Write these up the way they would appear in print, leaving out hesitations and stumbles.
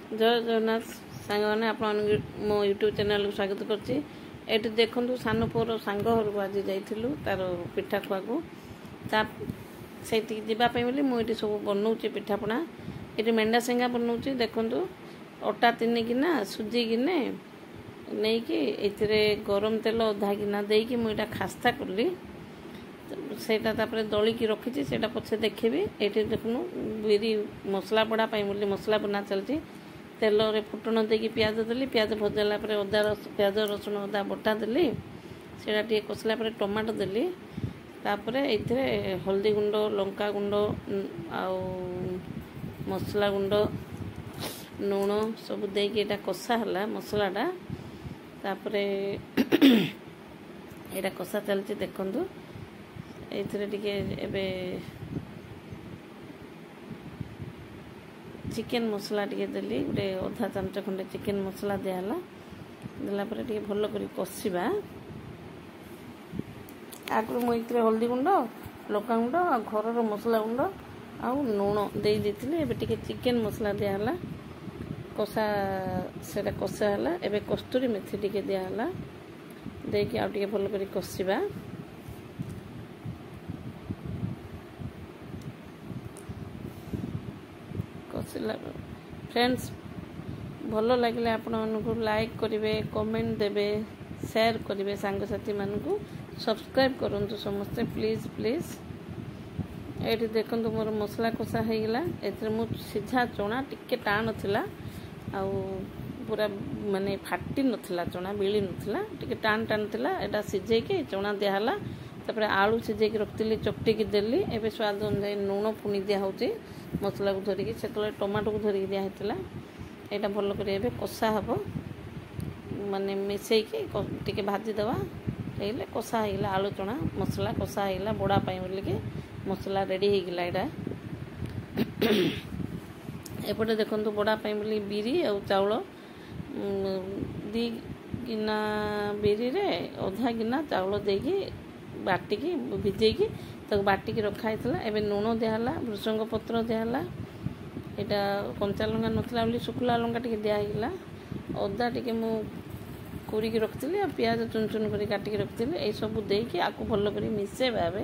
जय जगन्नाथ सांग मैंने आप मो यूट्यूब चैनल को स्वागत करछि। एटी देखंतु सानो पुअर सांग घर को आज जाइथिलु तार पिठा खुआ को ता सेठी जिबा पई बोली मु एटी सब बनौछि पिठापଣା। एटी मेंढा सेंगा बनौछि देखंतु अटा तिनि गिना सुजी गिने नहीं कि एथिरे गरम तेल अधा गिना देकी मु एटा खास्ता करली सेटा तापर दली की रखिछि सेटा पछे देखिबी। एटी देखनु बिरी मसला पड़ा पई बोली मसला बना चलछि तेल रे फुटण देकी प्याज देली प्याज भजला पर अदा प्याज रसुण अदा बटा देली सेटा टी कसला पर टमाटो देली तापर एथिरे हल्दी गुंड लंका गुंड आउ मसला गुंड नून सब देकी एटा कषा हला मसलाटा तापर एटा कषा चलछि देखंतु एथिरे टिके एबे चिकेन मसला टिके देली गोटे अधा चमचा खंडे चिकेन मसला दियाला देला पर टिके भलो करी कषिबा। आगु मु एथिरे हल्दी गुंड लंका गुंड आ घरर मसला गुंड आ नून देई देथिले एबे टिके चिकेन मसला दियाला कषा सेटा कषा हला एबे कस्तूरी मेथी टिके दियाला देकी आ टिके भलो करी कषिबा। फ्रेंड्स भल लगे आपण मानक लाइक करेंगे कमेंट देवे शेयर करेंगे सांगसाथी मानक सब्सक्राइब करूँ समस्ते प्लीज प्लीज। ये देखो मोर मसला कषा होगा ए सीधा चना टिके टाण थिला आउ पूरा माने फाटी नथिला चना बिली नथिला टिके टाण टाण थिला एटा सिझे के चना दियाला तापर आलू सिझे के रखतिली चकटी की देली एबे स्वाद अनुसार नून पुनी दिया होची मसला को धरिकी से टमाटो को धरिकी दिया होता यहाँ भल कर कषा हम माने मिसई के भाजीदवा हो कषा होगा आलू चना मसला कषा होगा बड़ा बोलिकी मसला रेडी होगा यहाँ एपटे देखो बड़ा बोली बिरी और चाउल दी गिना बिरी रे अधा गिना चाउल देकी बाटिकी भिजेकी तो बाटिकी रखाई एबे नून दियाला भृषंग पत्र दियाला यहाँ कंचा लंका नथिला बोली शुखला लंका टिके दियाला अदा टिके मु कुरिकी रखिली आ प्याज चुन चुन कर काटिकी रखिली यही सब देकी आकु भल कर मिसेबा एबे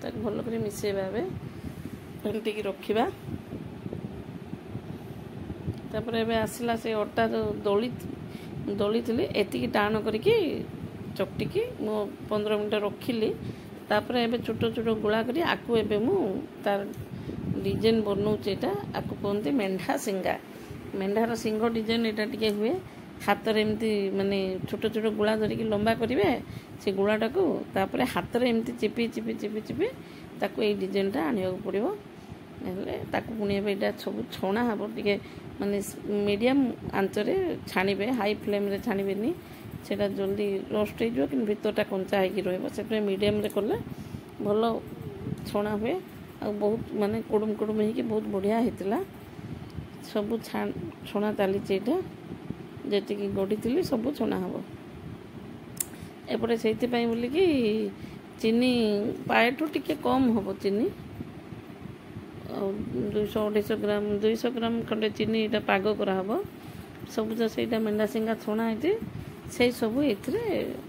ताक भल कर मिसेबा एबे एमती रखिबा। तापर एबे आसिला से अटा जो दली थी एतिकी टाण करके चकटिकी मु 15 मिनट रखिली तापर एबे छोट छोट गुला करी आकु एबे मु तार डिजाइन बनौचे एटा आकु कहते मेंढा सिंगा मेंढार सिंह डिजाइन एटा टिके हुए हाथ रे एमती माने छोट छोट गुला धरिकी लंबा करिवे से गुलाटा को तापर हाथ रे एमती चिपी चिपी चिपी चिपी ताकू ए डिजाइनटा आनिया पड़िबो नहले ताकू पुणी एटा सब छणा हबो टिके माने मीडियम आंचरे छाणीबे हाई फ्लेम रे छाणीबेनी सेटा जल्दी रोस्ट हो जो कि भीतरटा कंचा होगी रही मीडियम रे कले भल छणा हुए आ बहुत माने कुडुम कुडुम होगी बहुत बढ़िया होता सब छणा चली जी गढ़ी सब छणा हम एपटे से बोलिकी चीनी पाएठू टिके कम हम चीनी 200-250 ग्राम 200 ग्राम खंडे चीनी इटा पाग कराब सब से मेंढा सिंगा छणा होती से सब ये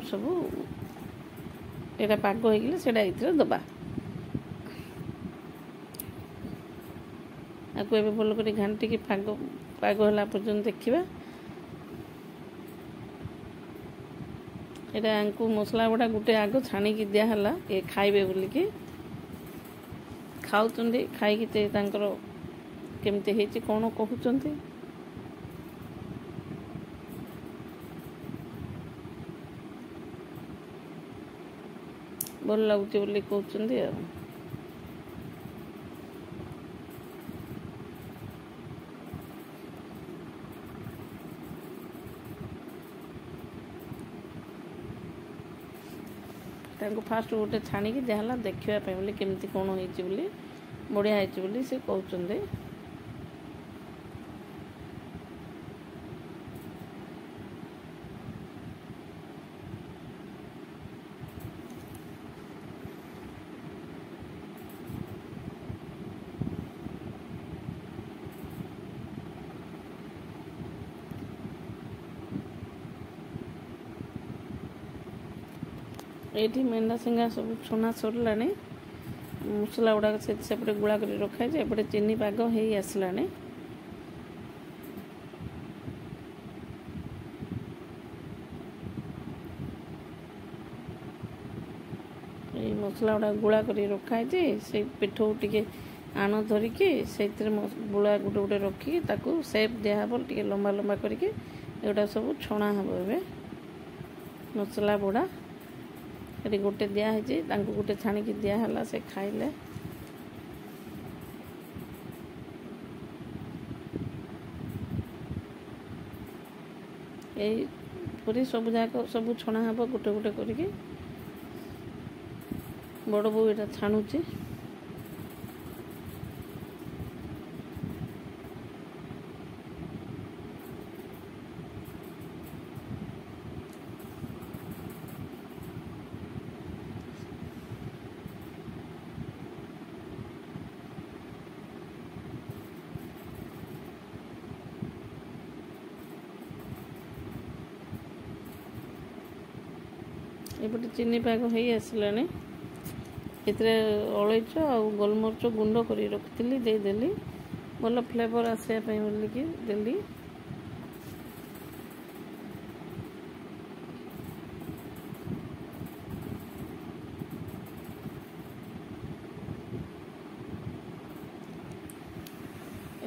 सब यहाँ पाग होगले से दबा आपको एवं भल कर घाटी पाग पाग है पर्यटन देखा यहाँ मसला गुड़ा गोटे आग छाणिकी दिहला ये खाइबे बोलिकी खाऊँ खाई केमती है कौन कहते भल लगुच बोली कहते आ फास्ट गोटे छाणिकी दिहला देखापी बोली केमती कौन होती बढ़िया होती से कहते। ଏଇଠି ମେଣ୍ଡା ସିଙ୍ଗା ସବୁ ଛଣା ସରିଲାଣି। ମସଲା ଗୁଡ଼ାକ ସେପଟେ ଗୁଳା କରି ରଖାଯାଇଛି। ଏପଟେ ଚିନି ପାଗ ହେଇ ଆସିଲାଣି। ଏଇ ମସଲା ଗୁଡ଼ା ଗୁଳା କରି ରଖାଯାଇଛି। ସେଇ ପିଠଉ ଟିକେ ଆଣ ଧରିକି ସେଇଥିରେ ଗୁଳା ଗୋଟେ ଗୋଟେ ରଖିକି ତାକୁ ସେପ୍ ଦିଆହେବ ଟିକେ ଲମ୍ବା ଲମ୍ବା କରିକି। ଏଗୁଡ଼ା ସବୁ ଛଣା ହେବ। ଏବେ ମସଲା ବଡ଼ା ଏଠି ଗୋଟେ ଦିଆହେଇଛି, ତାଙ୍କୁ ଗୋଟେ ଛାଣିକି ଦିଆହେଲା, ସେ ଖାଇଲେ। ଏଇପରି ସବୁ ଯାକ ସବୁ ଛଣା ହେବ ଗୋଟେ ଗୋଟେ କରିକି। ବଡ଼ ବୋଉ ଏଇଟା ଛାଣୁଛି। ଏପଟେ ଚିନି ପାଗ ହେଇ ଆସିଲାଣି। ଏଥିରେ ଅଳେଇଚ ଆଉ ଗୋଲମରିଚ ଗୁଣ୍ଡ କରି ରଖିଥିଲି, ଦେଇଦେଲି ଭଲ ଫ୍ଲେଭର ଆସିବା ପାଇଁ ବୋଲିକି ଦେଲି।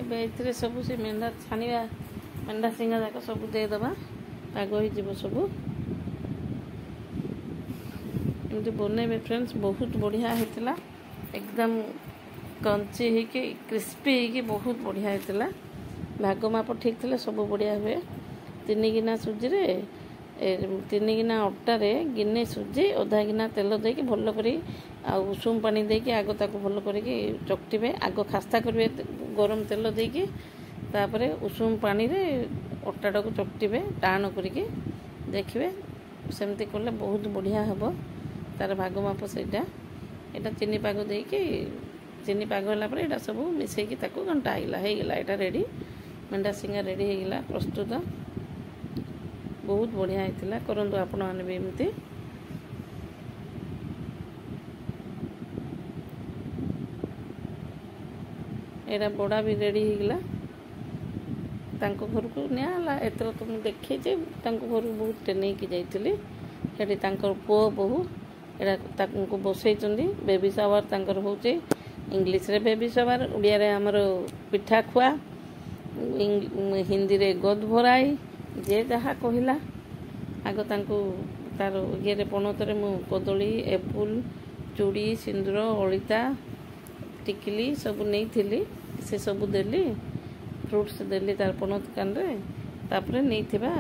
ଏବେ ଏଥିରେ ସବୁ ସେ ମେଣ୍ଡା ଛାଣିବା ମେଣ୍ଡା ସିଙ୍ଗା ଯାକ ସବୁ ଦେଇଦେବା। ପାଗ ହେଇଯିବ ସବୁ। ଏମିତି ବନେଇବେ ଫ୍ରେଣ୍ଡସ୍, ବହୁତ ବଢ଼ିଆ ହେଇଥିଲା। ଏକଦମ କ୍ରଞ୍ଚି ହେଇକି କ୍ରିସ୍ପି ହେଇକି ବହୁତ ବଢ଼ିଆ ହେଇଥିଲା। ଭାଗ ମାପ ଠିକ୍ ଥିଲେ ସବୁ ବଢ଼ିଆ ହୁଏ। 3 ଗିନା ସୁଜିରେ 3 ଗିନା ଅଟାରେ ଗିନେ ସୁଜି, ଅଧା ଗିନା ତେଲ ଦେଇକି ଭଲ କରି ଆଉ ଉଷୁମ ପାଣି ଦେଇକି ଆଗ ତାକୁ ଭଲ କରିକି ଚକଟିବେ। ଆଗ ଖାସ୍ତା କରିବେ ଗରମ ତେଲ ଦେଇକି, ତାପରେ ଉଷୁମ ପାଣିରେ ଅଟାଟାକୁ ଚକଟିବେ ଟାଣ କରିକି। ଦେଖିବେ ସେମିତି କଲେ ବହୁତ ବଢ଼ିଆ ହେବ। ତାର ଭାଗ ମାପ ସେଇଟା। ଏଇଟା ଚିନି ପାଗ ଦେଇକି, ଚିନି ପାଗ ହେଲା ପରେ ଏଇଟା ସବୁ ମିଶେଇକି ତାକୁ ଘଣ୍ଟା ହେଇଗଲା। ଏଇଟା ରେଡ଼ି, ମେଣ୍ଡା ସିଙ୍ଗା ରେଡ଼ି ହେଇଗଲା, ପ୍ରସ୍ତୁତ। ବହୁତ ବଢ଼ିଆ ହେଇଥିଲା। କରନ୍ତୁ ଆପଣମାନେ ବି ଏମିତି। ଏଇଟା ବଡ଼ା ବି ରେଡ଼ି ହେଇଗଲା। ତାଙ୍କ ଘରକୁ ନିଆହେଲା। ଏଥର ତ ମୁଁ ଦେଖେଇଛି, ତାଙ୍କ ଘରକୁ ବହୁତଟେ ନେଇକି ଯାଇଥିଲି। ସେଠି ତାଙ୍କର ପୁଅ ବୋହୂ ଏଇଟା ତାଙ୍କୁ ବସେଇଛନ୍ତି। ବେବି ସାୱାର ତାଙ୍କର ହେଉଛି। ଇଂଲିଶରେ ବେବି ସାୱାର, ଓଡ଼ିଆରେ ଆମର ପିଠା ଖୁଆ, ହିନ୍ଦୀରେ ଗୋଦ ଭରାଇ, ଯିଏ ଯାହା କହିଲା। ଆଗ ତାଙ୍କୁ ତାର ଇଏରେ ପଣତରେ ମୁଁ କଦଳୀ, ଏପୁଲ, ଚୁଡ଼ି, ସିନ୍ଦୁର, ଅଳିତା, ଟିକିଲି ସବୁ ନେଇଥିଲି। ସେ ସବୁ ଦେଲି, ଫ୍ରୁଟ୍ସ ଦେଲି ତାର ପଣତ କାନରେ। ତାପରେ ନେଇଥିବା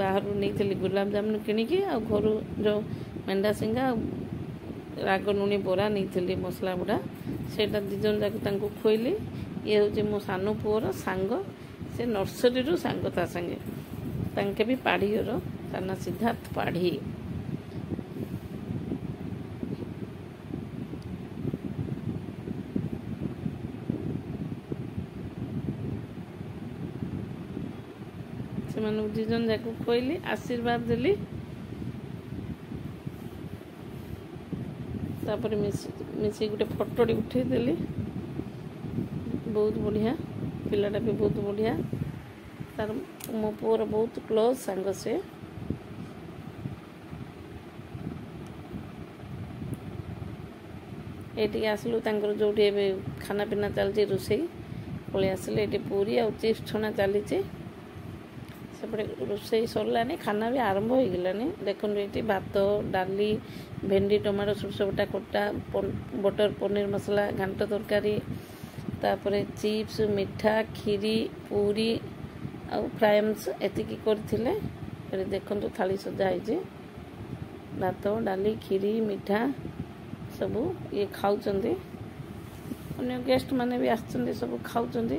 ବାହାରୁ ନେଇଥିଲି ଗୁଲାବଜାମୁନ କିଣିକି, ଆଉ ଘରୁ ଯେଉଁ ମେଣ୍ଡା ସିଙ୍ଗା ରାଗ ଲୁଣି ବରା ନେଇଥିଲି ମସଲା ବଡ଼ା, ସେଇଟା 2 ଜଣ ଯାକ ତାଙ୍କୁ ଖୋଇଲି। ଇଏ ହେଉଛି ମୋ ସାନ ପୁଅର ସାଙ୍ଗ, ସେ ନର୍ସରୀରୁ ସାଙ୍ଗ ତା ସାଙ୍ଗେ। ତାଙ୍କେ ବି ପାଢ଼ିର, ତା ନା ସିଦ୍ଧାର୍ଥ ପାଢ଼ି। ସେମାନଙ୍କୁ 2 ଜଣ ଯାକ ଖୋଇଲି, ଆଶୀର୍ବାଦ ଦେଲି। ତାପରେ ମିଶିକି ଗୋଟେ ଫଟୋଟି ଉଠେଇଦେଲି। ବହୁତ ବଢ଼ିଆ, ପିଲାଟା ବି ବହୁତ ବଢ଼ିଆ। ତାର ମୋ ପୁଅର ବହୁତ କ୍ଲୋଜ୍ ସାଙ୍ଗ ସେ। ଏଇଠିକି ଆସିଲୁ, ତାଙ୍କର ଯେଉଁଠି ଏବେ ଖାନା ପିନା ଚାଲିଛି ରୋଷେଇ, ପଳେଇ ଆସିଲେ। ଏଠି ପୁରୀ ଆଉ ଚିପ୍ସ ଛଣା ଚାଲିଛି। ସେପଟେ ରୋଷେଇ ସରିଲାନି, ଖାନା ବି ଆରମ୍ଭ ହେଇଗଲାନି। ଦେଖନ୍ତୁ ଏଠି ଭାତ, ଡାଲି, ଭେଣ୍ଡି ଟମାଟୋ ସୋରିଷ ବଟା ଖଟା, ବଟର ପନିର ମସଲା ଘାଣ୍ଟ ତରକାରୀ, ତାପରେ ଚିପ୍ସ, ମିଠା, କ୍ଷୀରି, ପୁରୀ ଆଉ ଫ୍ରାଏମ୍ସ ଏତିକି କରିଥିଲେ। ଏଠି ଦେଖନ୍ତୁ ଥାଳି ସଜା ହେଇଛି। ଭାତ, ଡାଲି, କ୍ଷୀରି, ମିଠା ସବୁ ଇଏ ଖାଉଛନ୍ତି। ଅନ୍ୟ ଗେଷ୍ଟ ମାନେ ବି ଆସିଛନ୍ତି, ସବୁ ଖାଉଛନ୍ତି।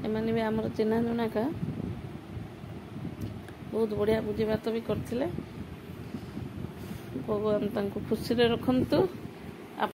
ଏମାନେ ବି ଆମର ଚିହ୍ନା ଜଣାକା। ବହୁତ ବଢ଼ିଆ ଭୋଜି ଭାତ ବି କରିଥିଲେ। ଭଗବାନ ତାଙ୍କୁ ଖୁସିରେ ରଖନ୍ତୁ।